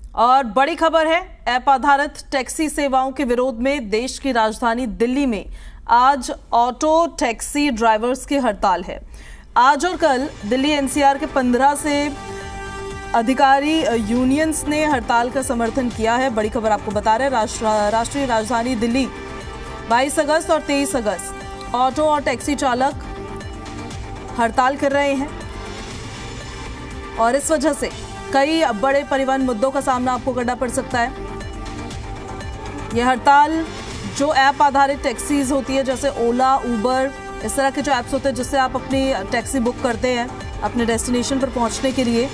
और बड़ी खबर है, ऐप आधारित टैक्सी सेवाओं के विरोध में देश की राजधानी दिल्ली में आज ऑटो टैक्सी ड्राइवर्स की हड़ताल है। आज और कल दिल्ली एनसीआर के 15 से अधिकारी यूनियंस ने हड़ताल का समर्थन किया है। बड़ी खबर आपको बता रहे हैं, राष्ट्रीय राजधानी दिल्ली 22 अगस्त और 23 अगस्त ऑटो और टैक्सी चालक हड़ताल कर रहे हैं और इस वजह से कई बड़े परिवहन मुद्दों का सामना आपको करना पड़ सकता है। यह हड़ताल जो ऐप आधारित टैक्सीज होती है, जैसे ओला, उबर, इस तरह के जो ऐप्स होते हैं जिससे आप अपनी टैक्सी बुक करते हैं अपने डेस्टिनेशन पर पहुंचने के लिए,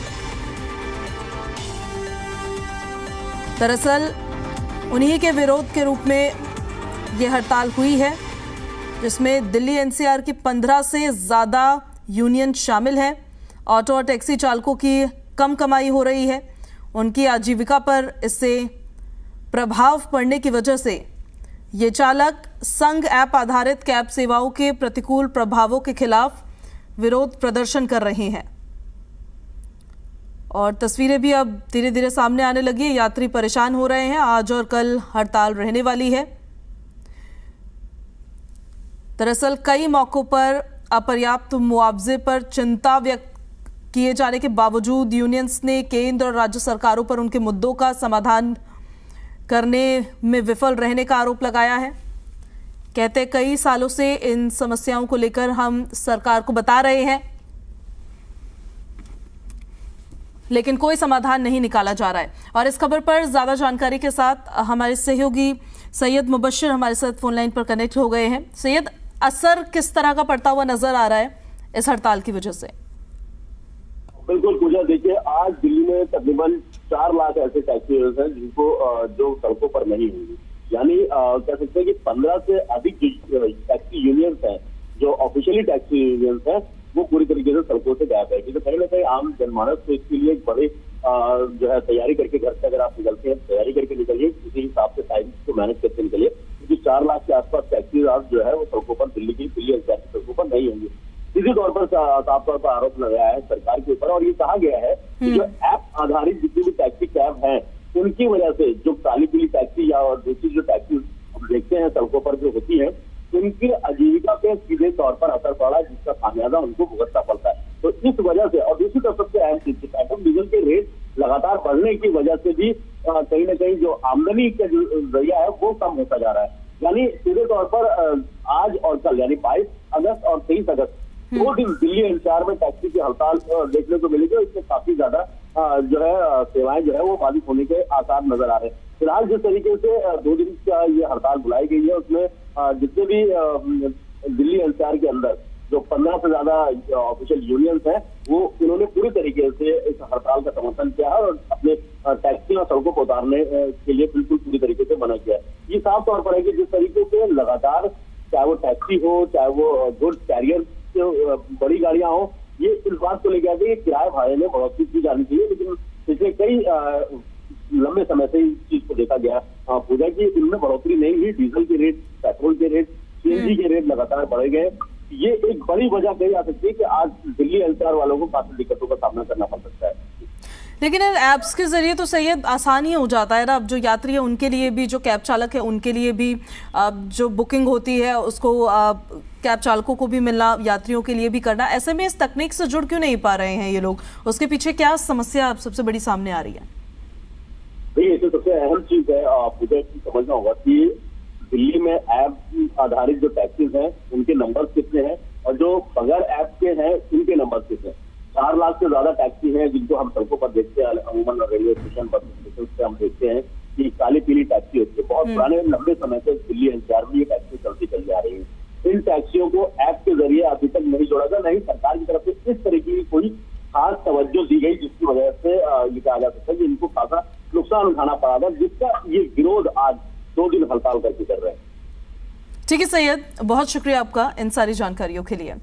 दरअसल उन्हीं के विरोध के रूप में यह हड़ताल हुई है, जिसमें दिल्ली एनसीआर की 15 से ज़्यादा यूनियन शामिल हैं। ऑटो और टैक्सी चालकों की कम कमाई हो रही है, उनकी आजीविका पर इससे प्रभाव पड़ने की वजह से ये चालक संघ ऐप आधारित कैब सेवाओं के प्रतिकूल प्रभावों के खिलाफ विरोध प्रदर्शन कर रहे हैं। और तस्वीरें भी अब धीरे धीरे सामने आने लगी है। यात्री परेशान हो रहे हैं। आज और कल हड़ताल रहने वाली है। दरअसल कई मौकों पर अपर्याप्त मुआवजे पर चिंता व्यक्त किए जाने के बावजूद यूनियंस ने केंद्र और राज्य सरकारों पर उनके मुद्दों का समाधान करने में विफल रहने का आरोप लगाया है। कहते कई सालों से इन समस्याओं को लेकर हम सरकार को बता रहे हैं, लेकिन कोई समाधान नहीं निकाला जा रहा है। और इस खबर पर ज्यादा जानकारी के साथ हमारे सहयोगी सैयद मुबश्शिर हमारे साथ फोन लाइन पर कनेक्ट हो गए हैं। सैयद, असर किस तरह का पड़ता हुआ नजर आ रहा है इस हड़ताल की वजह से? बिल्कुल पूजा, देखिए आज दिल्ली में तकरीबन 4 लाख ऐसे टैक्सी हैं जिनको जो सड़कों पर नहीं होंगे। यानी कह सकते हैं कि 15 से अधिक टैक्सी यूनियंस हैं, जो ऑफिशियली टैक्सी यूनियंस हैं, वो पूरी तरीके से सड़कों से गायब है। क्योंकि कहीं ना कहीं आम जनमानस को इसके लिए एक बड़ी जो है तैयारी करके, घर से अगर आप निकलते हैं तैयारी करके निकलिए, किसी हिसाब से टाइम को मैनेज करके निकलिए, क्योंकि 4 लाख के आसपास टैक्सी आज जो है वो सड़कों पर दिल्ली एनसीआर की सड़कों पर नहीं होंगी। इसी तौर पर साफ तौर पर आरोप लगाया है सरकार के ऊपर, और ये कहा गया है कि जो ऐप आधारित जितनी भी टैक्सी कैब हैं, उनकी वजह से जो काली पीली टैक्सी या और दूसरी जो टैक्सी हम देखते हैं सड़कों पर जो होती है, उनकी आजीविका पे सीधे तौर पर असर पड़ा, जिसका खामियाजा उनको भुगतना पड़ता है। तो इस वजह से, और दूसरी तरफ सबसे अहम चीज, पेट्रोल डीजल के रेट लगातार बढ़ने की वजह से भी कहीं ना कहीं जो आमदनी का जो जरिया है वो कम होता जा रहा है। यानी सीधे तौर पर आज और कल यानी 22 अगस्त और 23 अगस्त 2 दिन दिल्ली एनसीआर में टैक्सी की हड़ताल देखने को मिलेगी। इसमें काफी ज्यादा जो है सेवाएं जो है वो बाधित होने के आसार नजर आ रहे हैं। फिलहाल जिस तरीके से 2 दिन का ये हड़ताल बुलाई गई है, उसमें जितने भी दिल्ली एनसीआर के अंदर जो 15 से ज्यादा ऑफिशियल यूनियंस हैं, वो उन्होंने पूरी तरीके से इस हड़ताल का समर्थन किया है और अपने टैक्सी और सड़कों को उतारने के लिए बिल्कुल पूरी तरीके से मना किया है। ये साफ तौर पर है कि जिस तरीके से लगातार, चाहे वो टैक्सी हो, चाहे वो गुड्स कैरियर बड़ी गाड़ियां हो, ये इस बात को लेकर आते हैं कि किराए भाड़े में बढ़ोतरी की जानी चाहिए। लेकिन पिछले कई लंबे समय से इस चीज को देखा गया पूजा की इनमें बढ़ोतरी नहीं हुई। डीजल के रेट, पेट्रोल के रेट, सीएनजी के रेट लगातार बढ़े गए। ये एक बड़ी वजह कही जा सकती है कि आज दिल्ली एनसीआर वालों को काफी दिक्कतों का सामना करना पड़ सकता है। लेकिन इन ऐप्स के जरिए तो सैयद आसानी हो जाता है ना, अब जो यात्री है उनके लिए भी, जो कैब चालक है उनके लिए भी, जो बुकिंग होती है उसको कैब चालकों को भी मिलना, यात्रियों के लिए भी करना। ऐसे में इस तकनीक से जुड़ क्यों नहीं पा रहे हैं ये लोग? उसके पीछे क्या समस्या सबसे बड़ी सामने आ रही है? ये तो सबसे अहम चीज है, मुझे समझना होगा कि दिल्ली में ऐप आधारित जो टैक्सीज हैं उनके नंबर कितने हैं और जो बगैर ऐप के हैं उनके नंबर कितने हैं। 4 लाख से ज्यादा टैक्सी हैं जिनको हम सड़कों पर देखते हैं, अमूमन रेलवे स्टेशन, बस स्टेशन से हम देखते हैं कि काली पीली टैक्सी होती है। बहुत पुराने लंबे समय से दिल्ली एनसीआर में ये टैक्सी चली आ रही है। इन टैक्सियों को ऐप के जरिए अभी तक नहीं जोड़ा गया, नहीं सरकार की तरफ से इस तरीके की कोई खास तवज्जो दी गई, जिसकी वजह से ये कहा जा सकता है कि इनको खासा नुकसान उठाना पड़ा था, जिसका ये विरोध आज 2 दिन हड़ताल करके कर रहे हैं। ठीक है सैयद, बहुत शुक्रिया आपका इन सारी जानकारियों के लिए।